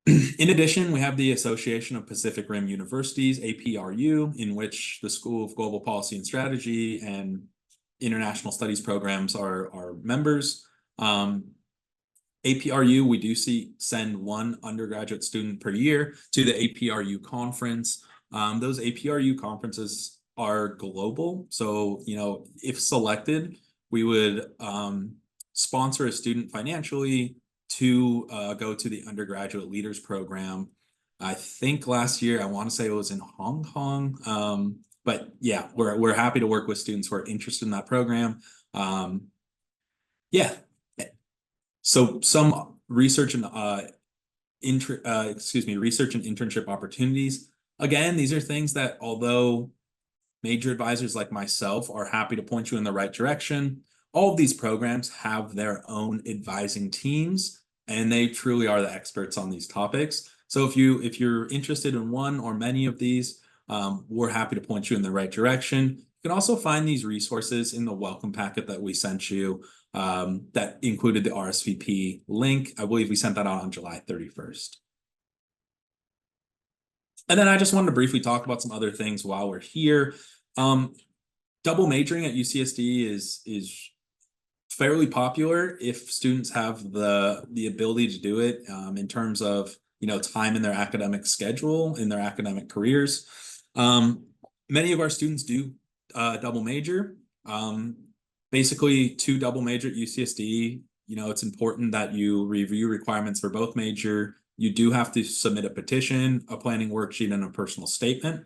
S1: In addition, we have the Association of Pacific Rim Universities, APRU, in which the School of Global Policy and Strategy and International Studies programs are members. APRU, we do send one undergraduate student per year to the APRU conference. Those APRU conferences are global. So, if selected, we would sponsor a student financially to go to the undergraduate leaders program. I think last year, I want to say it was in Hong Kong. But yeah, we're happy to work with students who are interested in that program. Yeah. So some research and research and internship opportunities. Again, these are things that, although Major advisors like myself are happy to point you in the right direction. All of these programs have their own advising teams, and they truly are the experts on these topics. So if you're interested in one or many of these, we're happy to point you in the right direction. You can also find these resources in the welcome packet that we sent you, that included the RSVP link. I believe we sent that out on July 31st. And then I just wanted to briefly talk about some other things while we're here. Double majoring at UCSD is fairly popular if students have the ability to do it, in terms of, you know, time in their academic schedule, in their academic careers. Many of our students do double major. Basically, to double major at UCSD, you know, it's important that you review requirements for both major. You do have to submit a petition, a planning worksheet, and a personal statement.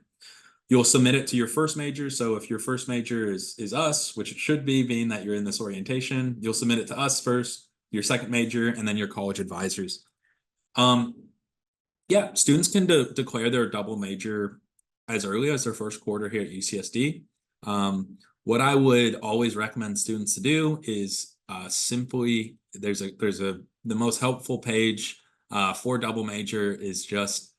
S1: You'll submit it to your first major. So if your first major is us, which it should be, being that you're in this orientation, you'll submit it to us first, your second major, and then your college advisors. Yeah, students can declare their double major as early as their first quarter here at UCSD. What I would always recommend students to do is simply, the most helpful page for double major is just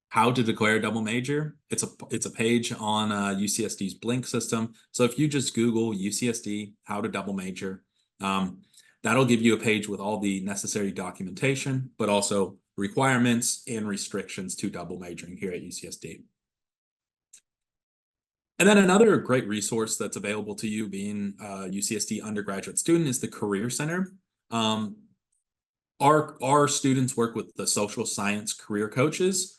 S1: how to declare a double major. It's a page on UCSD's Blink system. So if you just Google UCSD how to double major, that'll give you a page with all the necessary documentation, but also requirements and restrictions to double majoring here at UCSD. And then another great resource that's available to you being a UCSD undergraduate student is the Career Center. Our students work with the social science career coaches.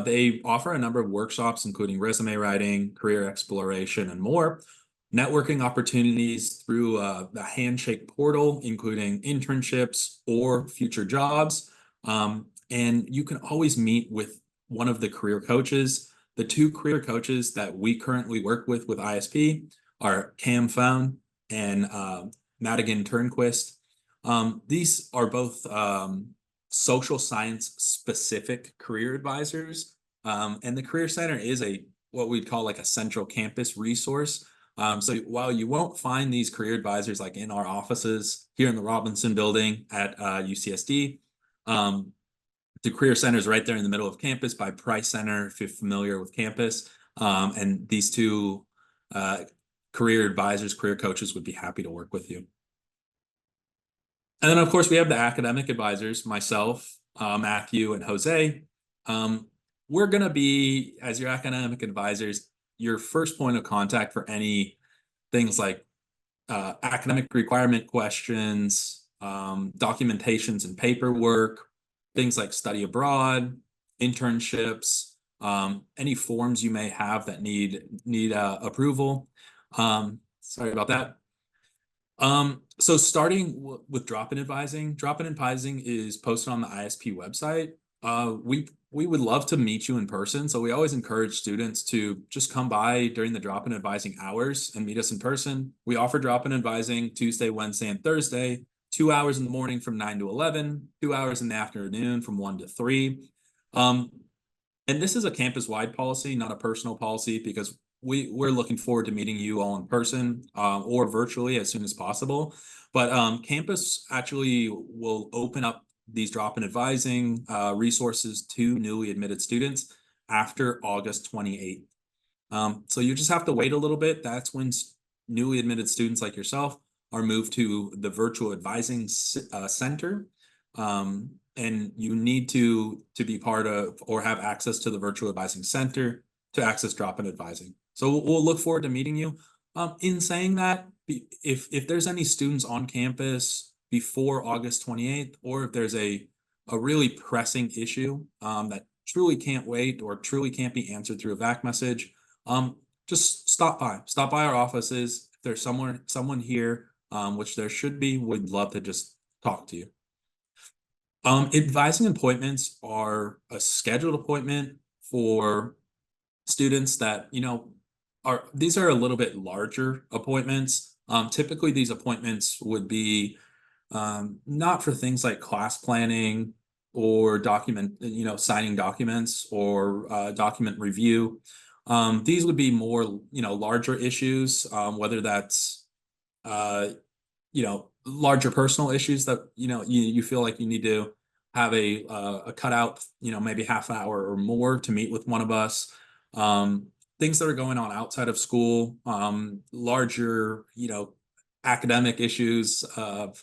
S1: They offer a number of workshops, including resume writing, career exploration, and more. Networking opportunities through the Handshake portal, including internships or future jobs. And you can always meet with one of the career coaches. The two career coaches that we currently work with ISP are Cam Found and Madigan Turnquist. These are both social science specific career advisors. And the Career Center is what we'd call like a central campus resource. So while you won't find these career advisors like in our offices here in the Robinson building at UCSD, the Career Center is right there in the middle of campus by Price Center, if you're familiar with campus. And these two career advisors, career coaches would be happy to work with you. And then, of course, we have the academic advisors, myself, Matthew, and Jose. We're going to be, as your academic advisors, your first point of contact for any things like academic requirement questions, documentations and paperwork, things like study abroad, internships, any forms you may have that need approval. Sorry about that. So starting with drop-in advising is posted on the ISP website. We would love to meet you in person. So we always encourage students to just come by during the drop-in advising hours and meet us in person. We offer drop-in advising Tuesday, Wednesday, and Thursday, 2 hours in the morning from 9 to 11, 2 hours in the afternoon from 1 to 3. And this is a campus-wide policy, not a personal policy, because we're looking forward to meeting you all in person or virtually as soon as possible. But campus actually will open up these drop-in advising resources to newly admitted students after August 28th. So you just have to wait a little bit. That's when newly admitted students like yourself are moved to the virtual advising center. And you need to be part of or have access to the virtual advising center to access drop-in advising. So we'll look forward to meeting you. In saying that, if there's any students on campus before August 28th, or if there's a really pressing issue that truly can't wait or truly can't be answered through a VAC message, just stop by our offices. If there's someone here, which there should be, we'd love to just talk to you. Advising appointments are a scheduled appointment for students that, these are a little bit larger appointments. Typically these appointments would be not for things like class planning or signing documents or document review. These would be more, larger issues, whether that's, larger personal issues that, you feel like you need to have a cutout, maybe half hour or more to meet with one of us. Things that are going on outside of school, larger, academic issues of,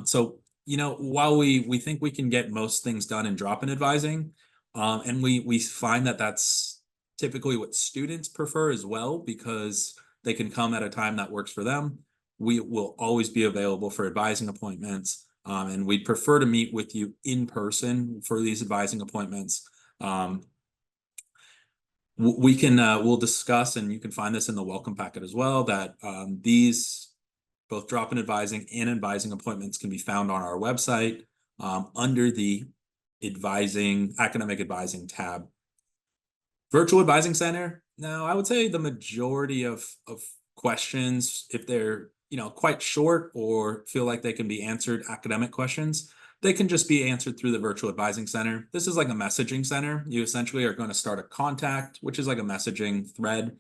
S1: so, while we think we can get most things done in drop-in advising, and we find that that's typically what students prefer as well, because they can come at a time that works for them. We will always be available for advising appointments, and we'd prefer to meet with you in person for these advising appointments. We'll discuss, and you can find this in the welcome packet as well, that these both drop-in advising and advising appointments can be found on our website under the academic advising tab. Virtual Advising Center. Now, I would say the majority of questions, if they're quite short or feel like they can be answered, academic questions, they can just be answered through the Virtual Advising Center. This is like a messaging center. You essentially are going to start a contact, which is like a messaging thread,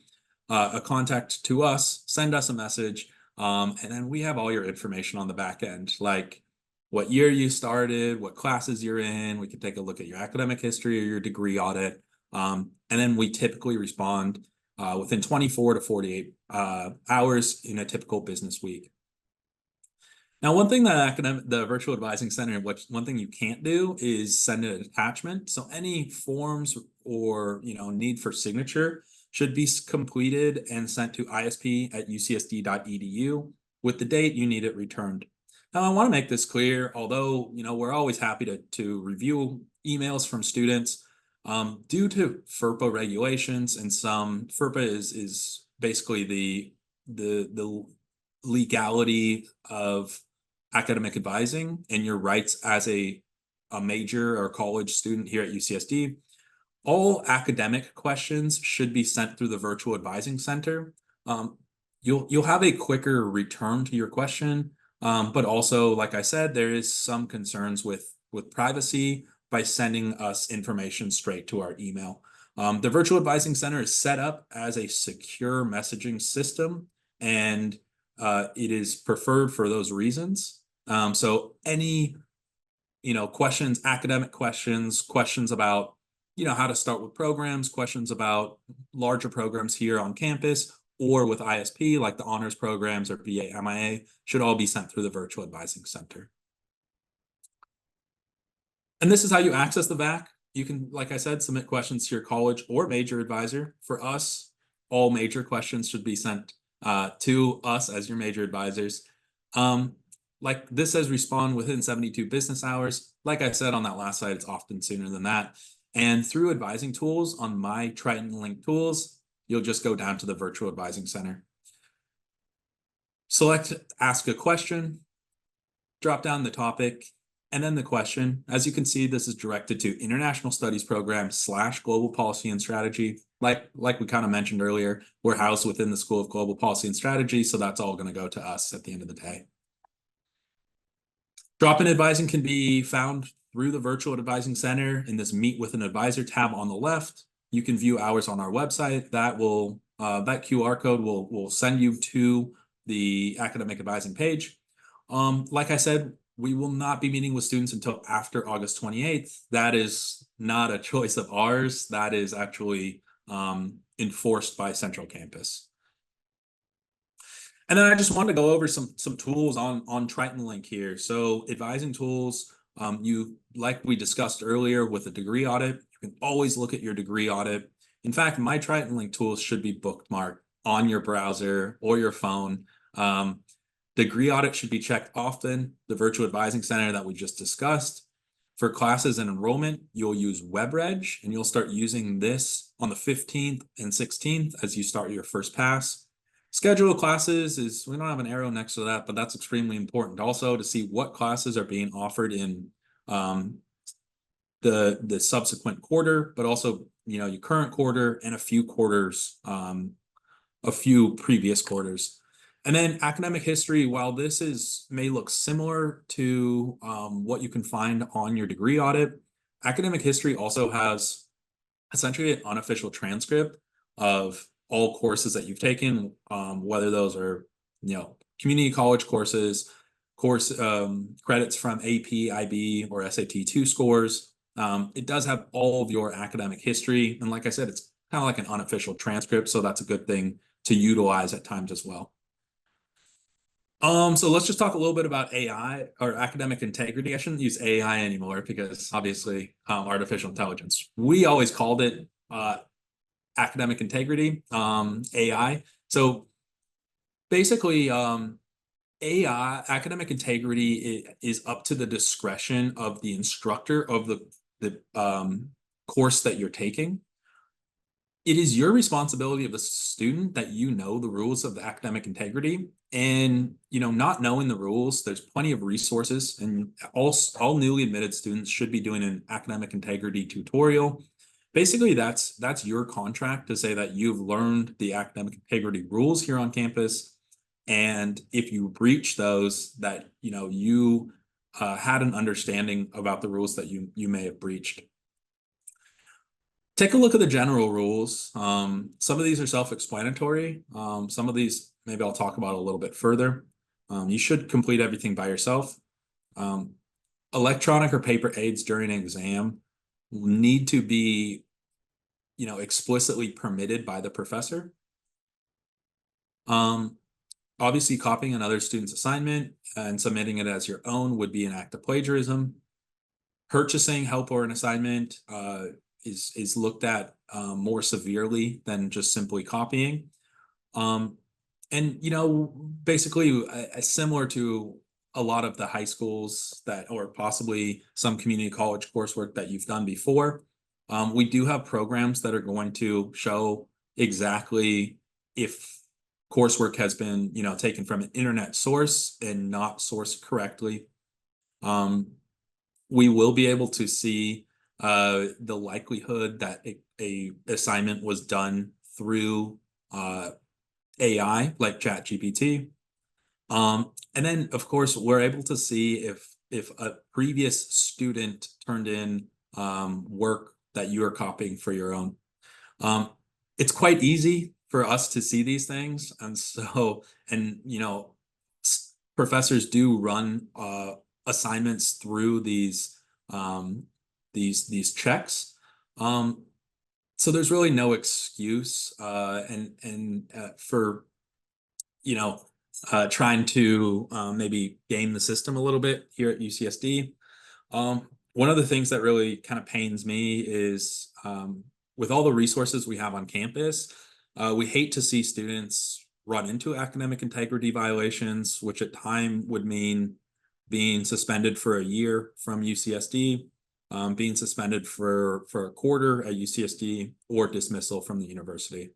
S1: a contact to us, send us a message, and then we have all your information on the back end, like what year you started, what classes you're in. We can take a look at your academic history or your degree audit. And then we typically respond within 24 to 48 hours in a typical business week. Now, one thing that the Virtual Advising Center, one thing you can't do is send an attachment. So any forms or need for signature should be completed and sent to isp@ucsd.edu with the date you need it returned. Now, I want to make this clear, although we're always happy to review emails from students. Due to FERPA regulations, and some FERPA is basically the legality of academic advising and your rights as a major or college student here at UCSD. All academic questions should be sent through the Virtual Advising Center. You'll have a quicker return to your question, but also, like I said, there is some concerns with privacy by sending us information straight to our email. The Virtual Advising Center is set up as a secure messaging system, and it is preferred for those reasons. So any, questions, academic questions about, how to start with programs, questions about larger programs here on campus or with ISP, like the honors programs or BA, MIA, should all be sent through the Virtual Advising Center. And this is how you access the VAC. You can, like I said, submit questions to your college or major advisor. For us, all major questions should be sent to us as your major advisors. Like this says, respond within 72 business hours. Like I said on that last slide, it's often sooner than that. And through advising tools on my Triton Link tools, you'll just go down to the Virtual Advising Center. Select Ask a Question, drop down the topic, and then the question. As you can see, this is directed to International Studies Program / Global Policy and Strategy. Like we kind of mentioned earlier, we're housed within the School of Global Policy and Strategy, so that's all going to go to us at the end of the day. Drop-in advising can be found through the Virtual Advising Center in this Meet with an Advisor tab on the left. You can view hours on our website. That QR code will send you to the academic advising page. Like I said, we will not be meeting with students until after August 28th. That is not a choice of ours. That is actually enforced by Central Campus. And then I just wanted to go over some tools on Triton Link here. So advising tools, like we discussed earlier with a degree audit, you can always look at your degree audit. In fact, my Triton Link tools should be bookmarked on your browser or your phone. Degree audit should be checked often. The Virtual Advising Center that we just discussed. For classes and enrollment, you'll use WebReg, and you'll start using this on the 15th and 16th as you start your first pass. Schedule classes we don't have an arrow next to that, but that's extremely important also to see what classes are being offered in the subsequent quarter, but also, your current quarter and a few quarters, a few previous quarters. And then academic history, while this may look similar to what you can find on your degree audit, academic history also has essentially an unofficial transcript of all courses that you've taken, whether those are, community college courses, credits from AP, IB, or SAT 2 scores. It does have all of your academic history. And like I said, it's kind of like an unofficial transcript. So that's a good thing to utilize at times as well. So let's just talk a little bit about AI or academic integrity. I shouldn't use AI anymore because obviously artificial intelligence. We always called it academic integrity, AI. So basically, AI, academic integrity is up to the discretion of the instructor of the course that you're taking. It is your responsibility of the student that you know the rules of the academic integrity. And not knowing the rules, there's plenty of resources, and all newly admitted students should be doing an academic integrity tutorial. Basically, that's your contract to say that you've learned the academic integrity rules here on campus. And if you breach those, that you had an understanding about the rules that you may have breached. Take a look at the general rules. Some of these are self-explanatory. Some of these maybe I'll talk about a little bit further. You should complete everything by yourself. Electronic or paper aids during an exam need to be, explicitly permitted by the professor. Obviously, copying another student's assignment and submitting it as your own would be an act of plagiarism. Purchasing help or an assignment is looked at more severely than just simply copying. And basically similar to a lot of the high schools or possibly some community college coursework that you've done before, we do have programs that are going to show exactly if coursework has been, taken from an internet source and not sourced correctly. We will be able to see the likelihood that a assignment was done through AI like ChatGPT. And then of course we're able to see if a previous student turned in work that you are copying for your own. It's quite easy for us to see these things, and so professors do run assignments through these checks. So there's really no excuse for trying to maybe game the system a little bit here at UCSD. One of the things that really kind of pains me is with all the resources we have on campus, we hate to see students run into academic integrity violations, which at time would mean being suspended for a year from UCSD, being suspended for a quarter at UCSD, or dismissal from the university.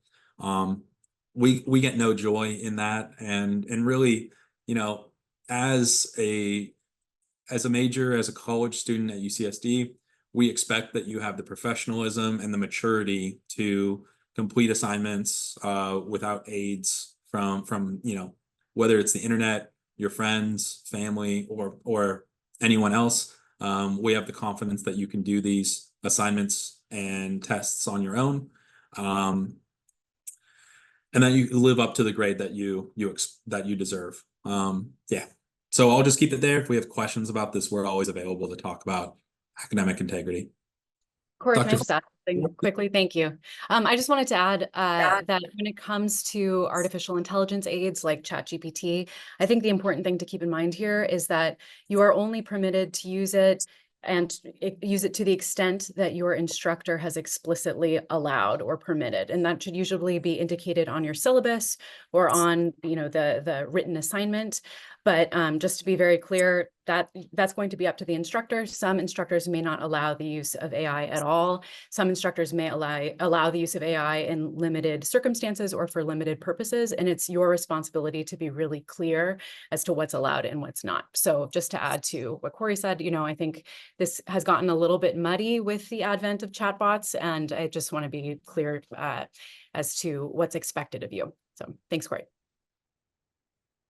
S1: We get no joy in that, and really, as a major, as a college student at UCSD, we expect that you have the professionalism and the maturity to complete assignments without aids from whether it's the internet, your friends, family, or anyone else. We have the confidence that you can do these assignments and tests on your own, and that you live up to the grade that you deserve. Yeah. So I'll just keep it there. If we have questions about this, we're always available to talk about academic integrity.
S2: Corey, can I
S1: Dr.
S2: just add something quickly? Thank you. I just wanted to add that when it comes to artificial intelligence aids like ChatGPT, I think the important thing to keep in mind here is that you are only permitted to use it and use it to the extent that your instructor has explicitly allowed or permitted. And that should usually be indicated on your syllabus or on the written assignment. But just to be very clear, that's going to be up to the instructor. Some instructors may not allow the use of AI at all. Some instructors may allow the use of AI in limited circumstances or for limited purposes. And it's your responsibility to be really clear as to what's allowed and what's not. So just to add to what Corey said, I think this has gotten a little bit muddy with the advent of chatbots, and I just want to be clear as to what's expected of you. So thanks, Corey.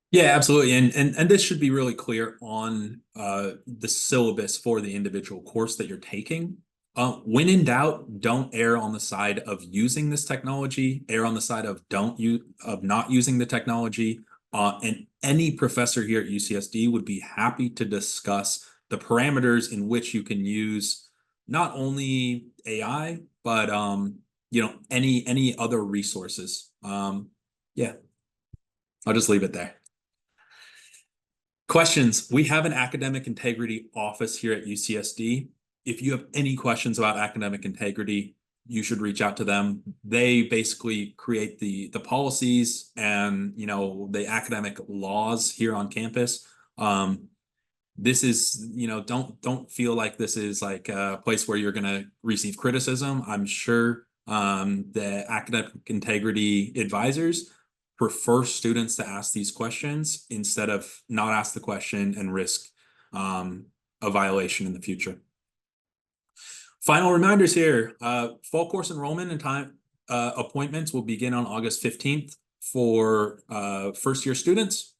S1: Yeah, absolutely. And this should be really clear on the syllabus for the individual course that you're taking. When in doubt, don't err on the side of using this technology, err on the side of not using the technology. And any professor here at UCSD would be happy to discuss the parameters in which you can use not only AI, but any other resources. Yeah, I'll just leave it there. Questions. We have an academic integrity office here at UCSD. If you have any questions about academic integrity, you should reach out to them. They basically create the policies and the academic laws here on campus. This is, don't feel like this is like a place where you're going to receive criticism. I'm sure the academic integrity advisors prefer students to ask these questions instead of not ask the question and risk a violation in the future. Final reminders here. Fall course enrollment and time appointments will begin on August 15th for first-year students.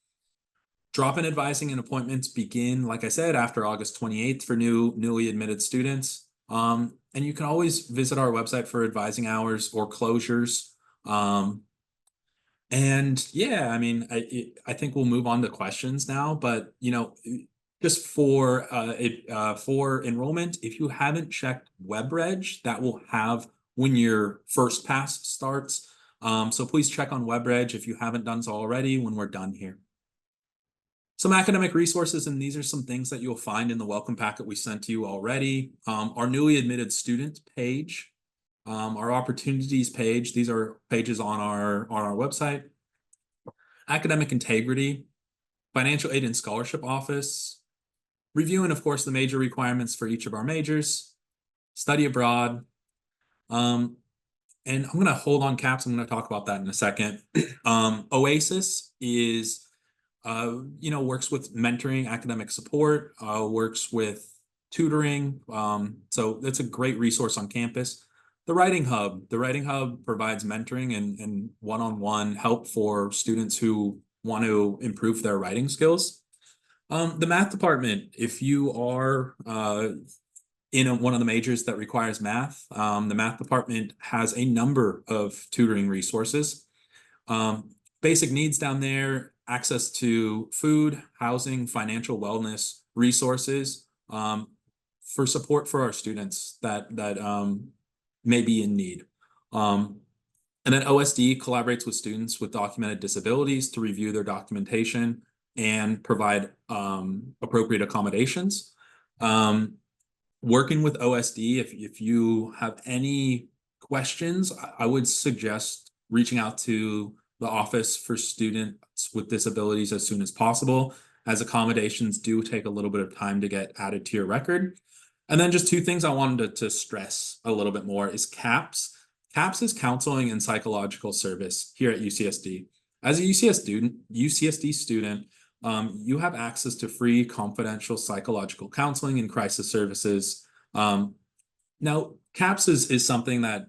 S1: Drop-in advising and appointments begin, like I said, after August 28th for newly admitted students. And you can always visit our website for advising hours or closures. And yeah, I mean, I think we'll move on to questions now, but just for enrollment, if you haven't checked WebReg, that will have when your first pass starts. So please check on WebReg if you haven't done so already when we're done here. Some academic resources, and these are some things that you'll find in the welcome packet we sent to you already. Our newly admitted student page, our opportunities page. These are pages on our website. Academic integrity, financial aid and scholarship office, reviewing, of course, the major requirements for each of our majors, study abroad. And I'm going to hold on CAPS. I'm going to talk about that in a second. OASIS is works with mentoring, academic support, works with tutoring. So it's a great resource on campus. The Writing Hub provides mentoring and one-on-one help for students who want to improve their writing skills. The math department, if you are in one of the majors that requires math, the math department has a number of tutoring resources. Basic needs down there, access to food, housing, financial wellness resources for support for our students that may be in need. And then OSD collaborates with students with documented disabilities to review their documentation and provide appropriate accommodations. Working with OSD, if you have any questions, I would suggest reaching out to the Office for Students with Disabilities as soon as possible, as accommodations do take a little bit of time to get added to your record. And then just two things I wanted to stress a little bit more is CAPS. CAPS is counseling and psychological service here at UCSD. As a UCSD student, you have access to free confidential psychological counseling and crisis services. Now, CAPS is something that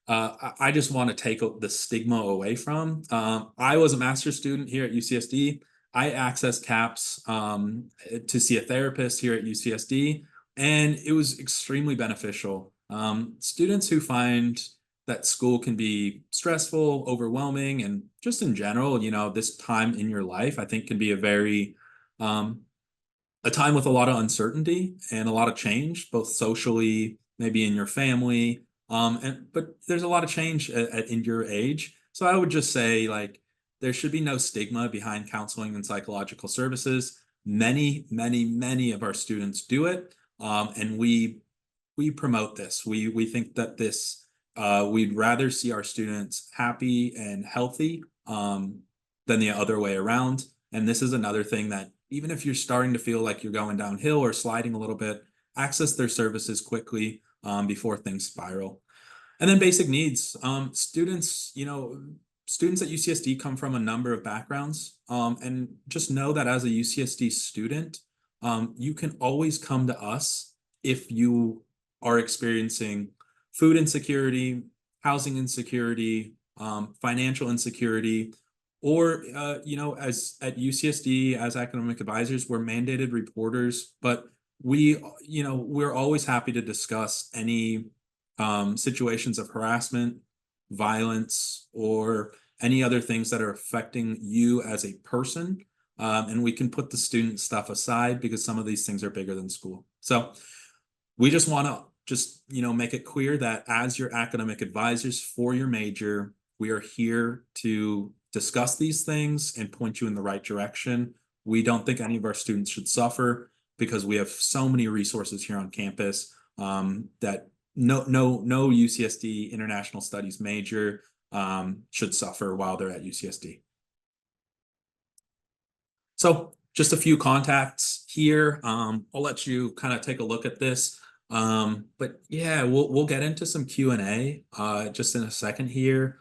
S1: I just want to take the stigma away from. I was a master's student here at UCSD. I accessed CAPS to see a therapist here at UCSD, and it was extremely beneficial. Students who find that school can be stressful, overwhelming, and just in general, this time in your life, I think can be a time with a lot of uncertainty and a lot of change, both socially, maybe in your family, but there's a lot of change in your age. So I would just say, there should be no stigma behind counseling and psychological services. Many, many, many of our students do it, and we promote this. We think that this we'd rather see our students happy and healthy than the other way around. And this is another thing that even if you're starting to feel like you're going downhill or sliding a little bit, access their services quickly before things spiral. And then basic needs. Students at UCSD come from a number of backgrounds, and just know that as a UCSD student, you can always come to us if you are experiencing food insecurity, housing insecurity, financial insecurity, or as at UCSD as academic advisors, we're mandated reporters, but we're always happy to discuss any situations of harassment, violence, or any other things that are affecting you as a person. And we can put the student stuff aside because some of these things are bigger than school. So we just want to make it clear that as your academic advisors for your major, we are here to discuss these things and point you in the right direction. We don't think any of our students should suffer because we have so many resources here on campus that no UCSD international studies major should suffer while they're at UCSD. So just a few contacts here. I'll let you kind of take a look at this. But yeah, we'll get into some Q&A just in a second here.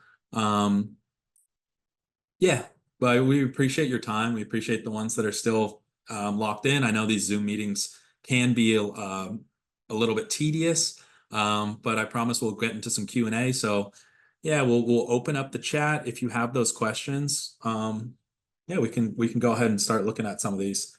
S1: Yeah, but we appreciate your time. We appreciate the ones that are still locked in. I know these Zoom meetings can be a little bit tedious, but I promise we'll get into some Q&A. So yeah, we'll open up the chat if you have those questions. Yeah, we can go ahead and start looking at some of these.